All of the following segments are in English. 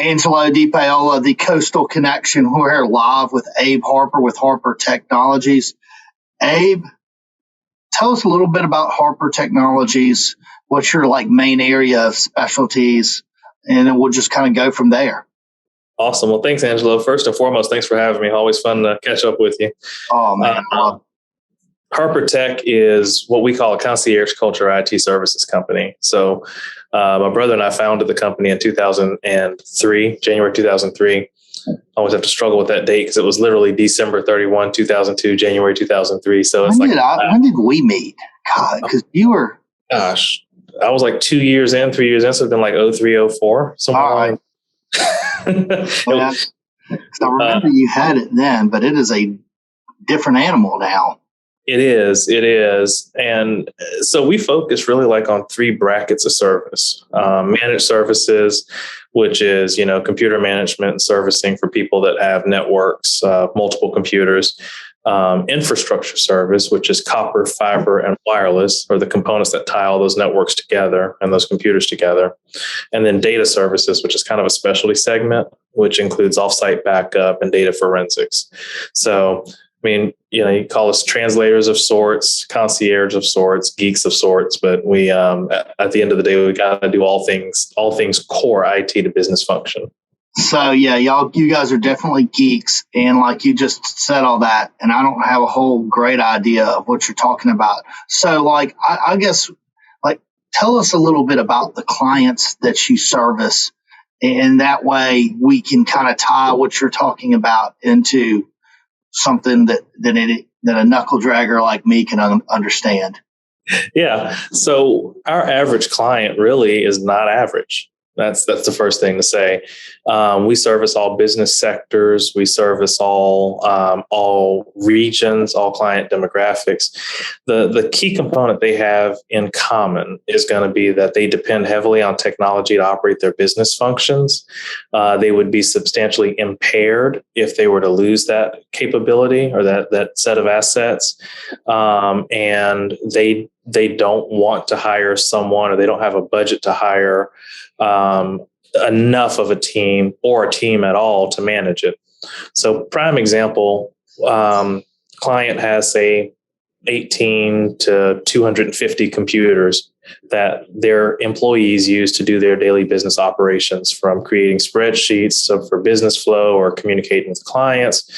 Angelo DePaola, the Coastal Connection. We're here live with Abe Harper with Harper Technologies. Abe, tell us a little bit about Harper Technologies. What's your main area of specialties? And then we'll just kind of go from there. Awesome. Well, thanks, Angelo. First and foremost, thanks for having me. Always fun to catch up with you. Oh, man. Harper Tech is what we call a concierge culture IT services company. So my brother and I founded the company in 2003, January 2003. I always have to struggle with that date because it was literally December 31, 2002, January 2003. So it's when did we meet? God, because you were... Gosh, I was 2 years in, 3 years in. So it's been 03, 04. All right. I remember you had it then, but it is a different animal now. It is. And so we focus really on three brackets of service. Managed services, which is, computer management and servicing for people that have networks, multiple computers. Infrastructure service, which is copper, fiber, and wireless, are the components that tie all those networks together and those computers together. And then data services, which is kind of a specialty segment, which includes offsite backup and data forensics. So, you call us translators of sorts, concierge of sorts, geeks of sorts, but we, at the end of the day, we got to do all things core IT to business function. So yeah, you guys are definitely geeks, and you just said all that, and I don't have a whole great idea of what you're talking about. So I guess tell us a little bit about the clients that you service, and that way we can kind of tie what you're talking about into something that a knuckle dragger like me can understand. Yeah. So our average client really is not average. That's the first thing to say. We service all business sectors. We service all regions, all client demographics. The key component they have in common is going to be that they depend heavily on technology to operate their business functions. They would be substantially impaired if they were to lose that capability or that set of assets. And they don't want to hire someone, or they don't have a budget to hire enough of a team or a team at all to manage it. So prime example, client has say 18 to 250 computers that their employees use to do their daily business operations, from creating spreadsheets for business flow or communicating with clients,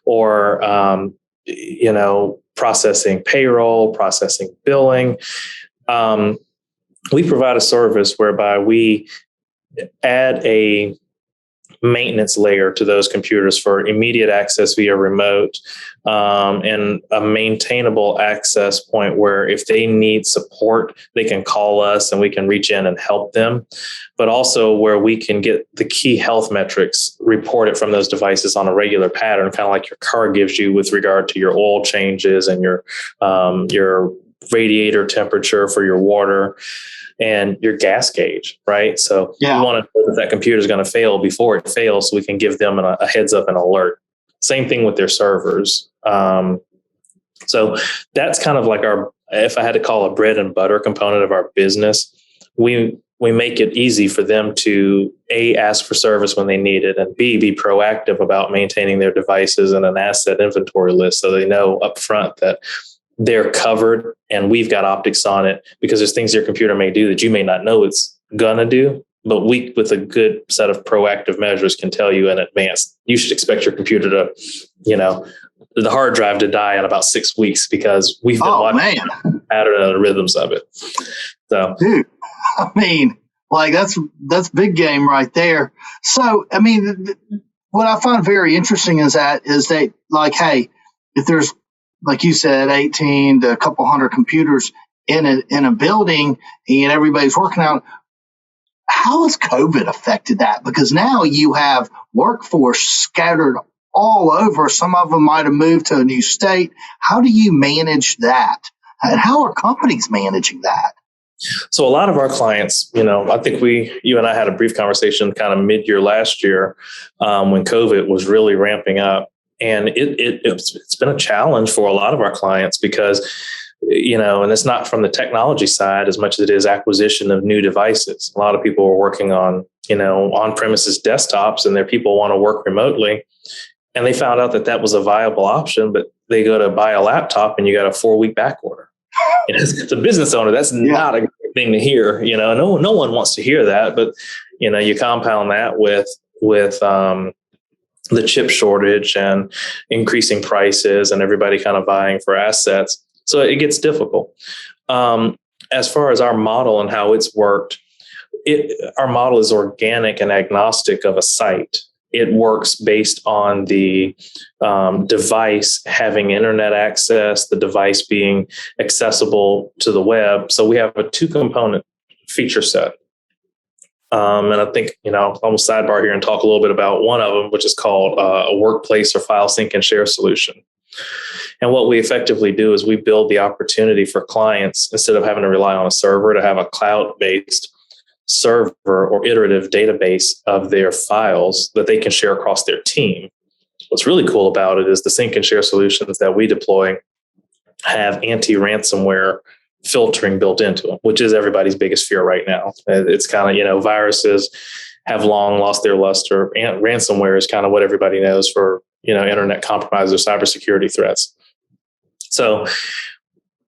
or processing payroll, processing billing. We provide a service whereby we add a maintenance layer to those computers for immediate access via remote, and a maintainable access point where if they need support, they can call us and we can reach in and help them. But also where we can get the key health metrics reported from those devices on a regular pattern, kind of like your car gives you with regard to your oil changes and your radiator temperature for your water and your gas gauge, right? So you want to know that computer is going to fail before it fails, so we can give them a heads up and alert. Same thing with their servers. So that's kind of if I had to call a bread and butter component of our business, we make it easy for them to A, ask for service when they need it, and B, be proactive about maintaining their devices and an asset inventory list, so they know upfront that they're covered and we've got optics on it, because there's things your computer may do that you may not know it's gonna do, but we, with a good set of proactive measures, can tell you in advance, you should expect your computer to, the hard drive to die in about 6 weeks, because we've been watching the pattern and the rhythms of it. So, dude, that's big game right there. So, what I find very interesting is that hey, if there's, like you said, 18 to a couple hundred computers in a building and everybody's working out, how has COVID affected that? Because now you have workforce scattered all over. Some of them might have moved to a new state. How do you manage that? And how are companies managing that? So a lot of our clients, I think you and I had a brief conversation kind of mid-year last year, when COVID was really ramping up. And it's been a challenge for a lot of our clients because, and it's not from the technology side as much as it is acquisition of new devices. A lot of people are working on on-premises desktops, and their people want to work remotely. And they found out that was a viable option, but they go to buy a laptop and you got a 4-week back order. It's a business owner. That's not a good thing to hear. No one wants to hear that, but you compound that with the chip shortage and increasing prices and everybody kind of vying for assets. So it gets difficult. As far as our model and how it's worked, our model is organic and agnostic of a site. It works based on the device having internet access, the device being accessible to the web. So we have a 2-component feature set. And I think, I'll almost sidebar here and talk a little bit about one of them, which is called a workplace or file sync and share solution. And what we effectively do is we build the opportunity for clients, instead of having to rely on a server, to have a cloud-based server or iterative database of their files that they can share across their team. What's really cool about it is the sync and share solutions that we deploy have anti-ransomware filtering built into them, which is everybody's biggest fear right now. It's kind of, viruses have long lost their luster, and ransomware is kind of what everybody knows for, internet compromise or cybersecurity threats. So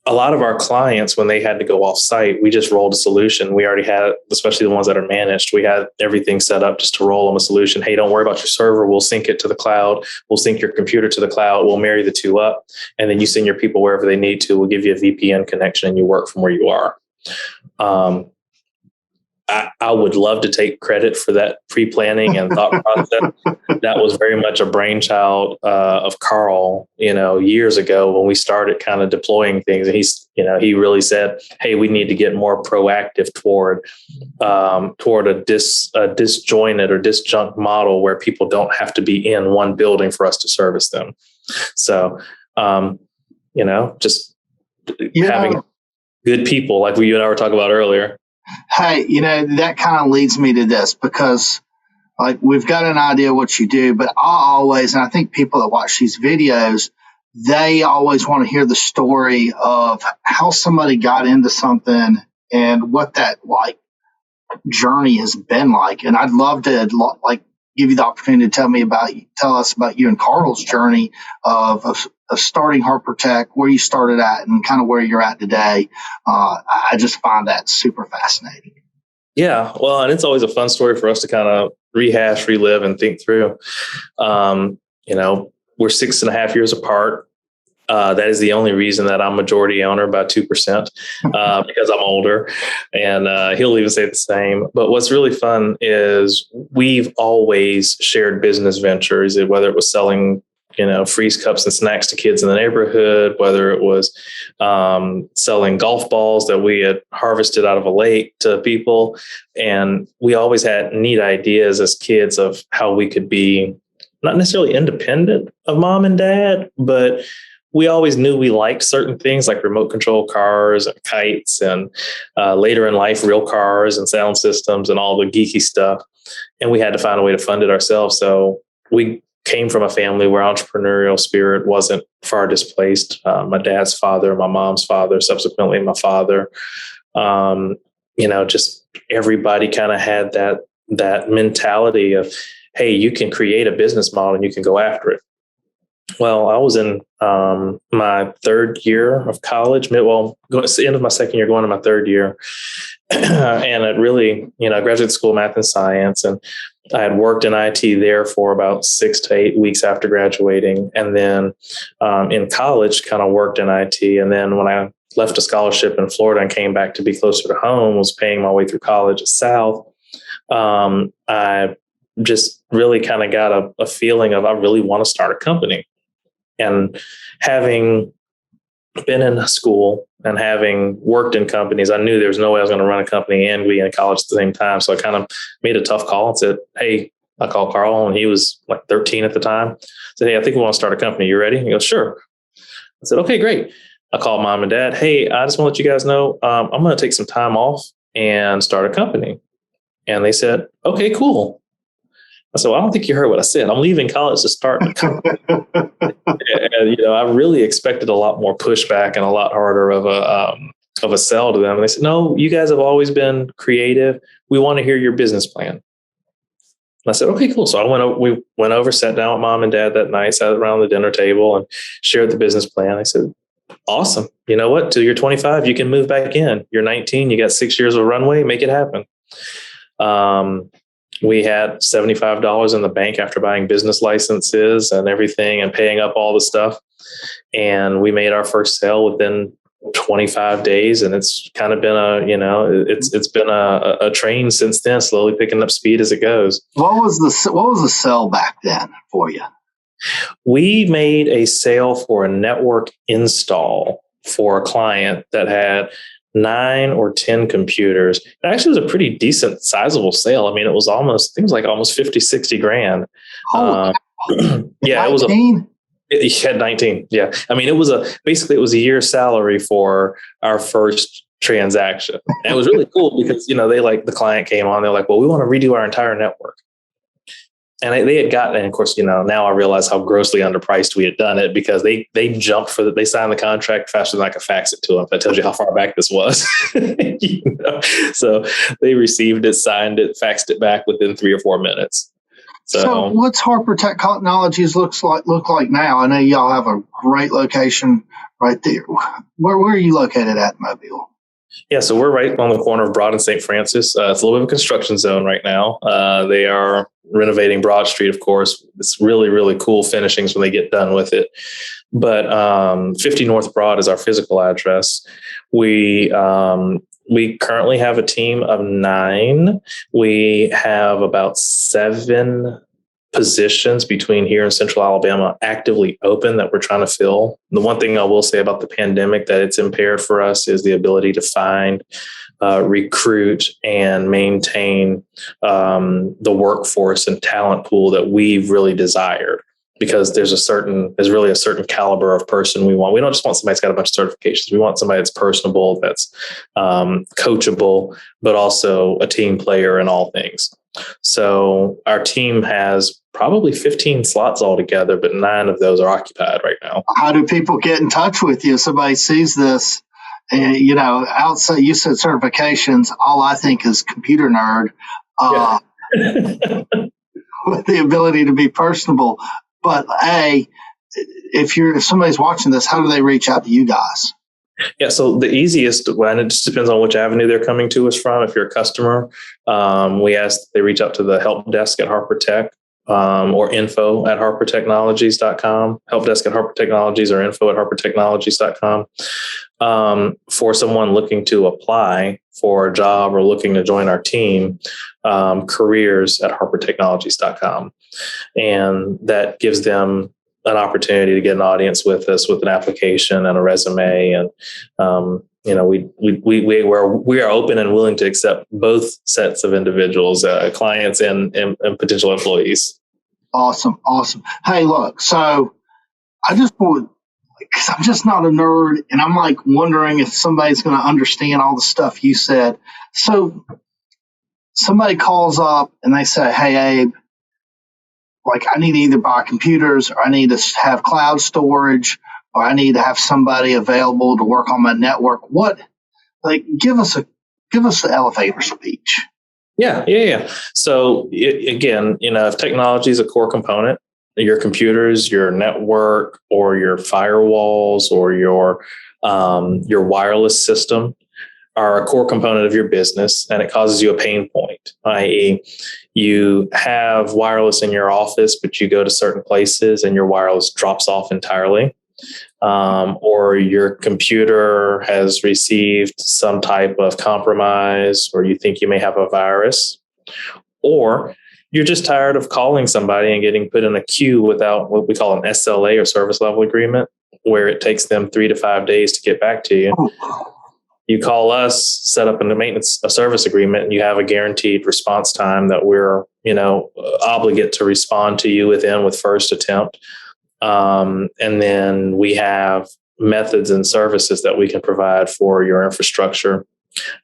a lot of our clients, when they had to go off site, we just rolled a solution. We already had, especially the ones that are managed, we had everything set up just to roll them a solution. Hey, don't worry about your server. We'll sync it to the cloud. We'll sync your computer to the cloud. We'll marry the two up. And then you send your people wherever they need to. We'll give you a VPN connection and you work from where you are. I would love to take credit for that pre-planning and thought process. That was very much a brainchild of Carl, years ago when we started kind of deploying things. And he really said, "Hey, we need to get more proactive toward a disjointed or disjunct model where people don't have to be in one building for us to service them." So, just having good people like you and I were talking about earlier. Hey, that kind of leads me to this, because we've got an idea what you do, but and I think people that watch these videos, they always want to hear the story of how somebody got into something and what that journey has been like. And I'd love to give you the opportunity to tell us about you and Carl's journey of starting Harper Tech, where you started at and kind of where you're at today. I just find that super fascinating. Yeah, well, and it's always a fun story for us to kind of rehash, relive, and think through. We're 6.5 years apart. That is the only reason that I'm majority owner by 2%, because I'm older, and he'll even say the same. But what's really fun is we've always shared business ventures, whether it was selling freeze cups and snacks to kids in the neighborhood, whether it was selling golf balls that we had harvested out of a lake to people. And we always had neat ideas as kids of how we could be not necessarily independent of mom and dad, but we always knew we liked certain things like remote control cars and kites, and later in life, real cars and sound systems and all the geeky stuff. And we had to find a way to fund it ourselves. So we came from a family where entrepreneurial spirit wasn't far displaced. My dad's father, my mom's father, subsequently my father, just everybody kind of had that mentality of, hey, you can create a business model and you can go after it. Well, I was in my third year of college, it's the end of my second year, going to my third year. And it really, graduate school, math and science. And I had worked in IT there for about 6 to 8 weeks after graduating. And then in college, kind of worked in IT. And then when I left a scholarship in Florida and came back to be closer to home, was paying my way through college at South, I just really kind of got a feeling of I really want to start a company. And having been in school and having worked in companies, I knew there was no way I was going to run a company and be in college at the same time. So I kind of made a tough call and said, hey, I called Carl, and he was like 13 at the time. I said, hey, I think we want to start a company. You ready? He goes, sure. I said, okay, great. I called mom and dad. Hey, I just want to let you guys know, I'm going to take some time off and start a company. And they said, okay, cool. I said, well, I don't think you heard what I said. I'm leaving college to start a company. And, I really expected a lot more pushback and a lot harder of a sell to them. And they said, no, you guys have always been creative. We want to hear your business plan. I said, okay, cool. So we went over, sat down with mom and dad that night, sat around the dinner table and shared the business plan. I said, awesome. You know what? Till you're 25, you can move back in. You're 19, you got 6 years of runway, make it happen. We had $75 in the bank after buying business licenses and everything and paying up all the stuff. And we made our first sale within 25 days. And it's kind of been it's been a train since then, slowly picking up speed as it goes. What was the sale back then for you? We made a sale for a network install for a client that had 9 or 10 computers. It actually was a pretty decent, sizable sale. I mean, it was almost 50, 60 grand. Oh, yeah, 19? It was it had 19. Yeah. I mean, it was a year's salary for our first transaction. And it was really cool because, the client came on, they're like, well, we want to redo our entire network. And they had gotten, and of course, now I realize how grossly underpriced we had done it because they jumped they signed the contract faster than I could fax it to them. That tells you how far back this was. So they received it, signed it, faxed it back within 3 or 4 minutes. So what's Harper Technologies look like now? I know y'all have a great location right there. Where are you located at in Mobile? Yeah, so we're right on the corner of Broad and St. Francis. It's a little bit of a construction zone right now. They are renovating Broad Street, of course. It's really, really cool finishings when they get done with it. But 50 North Broad is our physical address. We currently have a team of 9. We have about 7 positions between here and Central Alabama actively open that we're trying to fill. The one thing I will say about the pandemic that it's impaired for us is the ability to find, recruit, and maintain the workforce and talent pool that we've really desired. Because there's really a certain caliber of person we want. We don't just want somebody that's got a bunch of certifications. We want somebody that's personable, that's coachable, but also a team player in all things. So our team has probably 15 slots altogether, but 9 of those are occupied right now. How do people get in touch with you if somebody sees this? Outside, you said certifications. All I think is computer nerd with the ability to be personable. But if somebody's watching this, how do they reach out to you guys? Yeah, so the easiest, and it just depends on which avenue they're coming to us from. If you're a customer, we ask that they reach out to the help desk at Harper Tech or info@harpertechnologies.com, help desk at Harper Technologies or info@harpertechnologies.com. For someone looking to apply for a job or looking to join our team, careers@harpertechnologies.com. And that gives them an opportunity to get an audience with us with an application and a resume. And, we are open and willing to accept both sets of individuals, clients and potential employees. Awesome. Hey, look, so I just want, because I'm just not a nerd and I'm like wondering if somebody's going to understand all the stuff you said. So somebody calls up and they say, hey, Abe, I need to either buy computers or I need to have cloud storage or I need to have somebody available to work on my network. Give us the elevator speech. Yeah. So again, if technology is a core component, your computers, your network, or your firewalls, or your wireless system are a core component of your business, and it causes you a pain point, i.e., you have wireless in your office, but you go to certain places and your wireless drops off entirely. Or your computer has received some type of compromise, or you think you may have a virus, or you're just tired of calling somebody and getting put in a queue without what we call an SLA or service level agreement, where it takes them 3 to 5 days to get back to you. You call us, set up a service agreement, and you have a guaranteed response time that we're, obligate to respond to you within with first attempt. And then we have methods and services that we can provide for your infrastructure.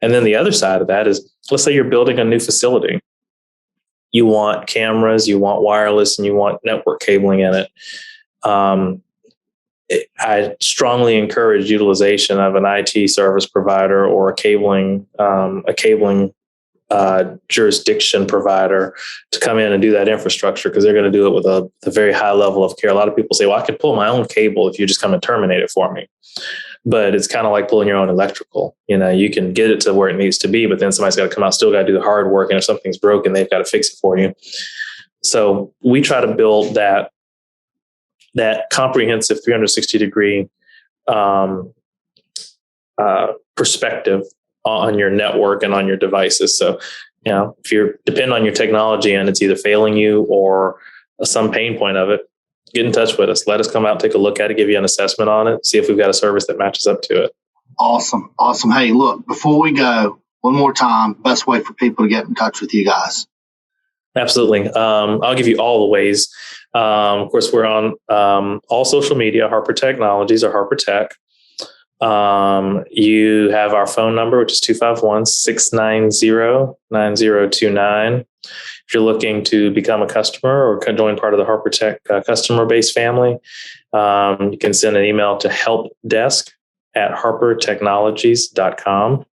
And then the other side of that is, let's say you're building a new facility. You want cameras, you want wireless, and you want network cabling in it. I strongly encourage utilization of an IT service provider or a cabling jurisdiction provider to come in and do that infrastructure, because they're going to do it with a very high level of care. A lot of people say, well, I can pull my own cable if you just come and terminate it for me. But it's kind of like pulling your own electrical. You can get it to where it needs to be, but then somebody's got to come out, still got to do the hard work. And if something's broken, they've got to fix it for you. So we try to build that comprehensive 360-degree perspective on your network and on your devices. So, if you're depending on your technology and it's either failing you or some pain point of it, get in touch with us. Let us come out, take a look at it, give you an assessment on it, see if we've got a service that matches up to it. Awesome. Hey, look, before we go, one more time, best way for people to get in touch with you guys. Absolutely. I'll give you all the ways. Of course, we're on all social media, Harper Technologies or Harper Tech. You have our phone number, which is 251-690-9029. If you're looking to become a customer or join part of the Harper Tech customer base family, you can send an email to helpdesk@harpertechnologies.com.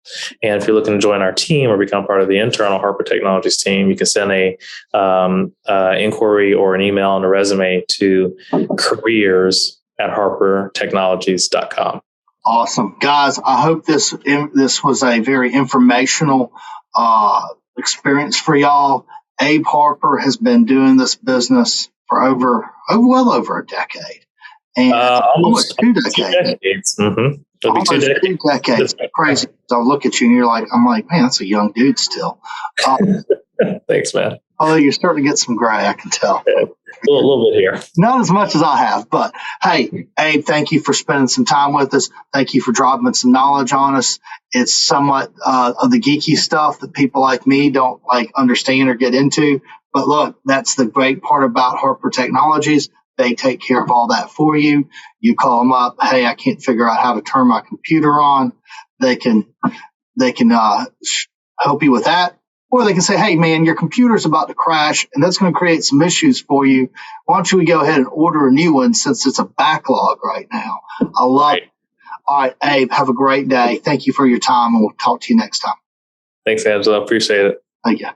And if you're looking to join our team or become part of the internal Harper Technologies team, you can send a inquiry or an email and a resume to careers@harpertechnologies.com. Awesome. Guys, I hope this was a very informational experience for y'all. Abe Harper has been doing this business for well over a decade. And almost 2 decades. Mm-hmm. Almost 2 decades. Crazy. So I look at you and I'm like, man, that's a young dude still. Thanks, man. Although you're starting to get some gray, I can tell. Yeah, a little bit here. Not as much as I have, but hey, Abe, thank you for spending some time with us. Thank you for dropping some knowledge on us. It's somewhat of the geeky stuff that people like me don't understand or get into. But look, that's the great part about Harper Technologies. They take care of all that for you. You call them up. Hey, I can't figure out how to turn my computer on. They can help you with that. Or they can say, hey, man, your computer's about to crash, and that's going to create some issues for you. Why don't you go ahead and order a new one since it's a backlog right now? I love it. All right, Abe, have a great day. Thank you for your time, and we'll talk to you next time. Thanks, Angelo. Appreciate it. Thank you.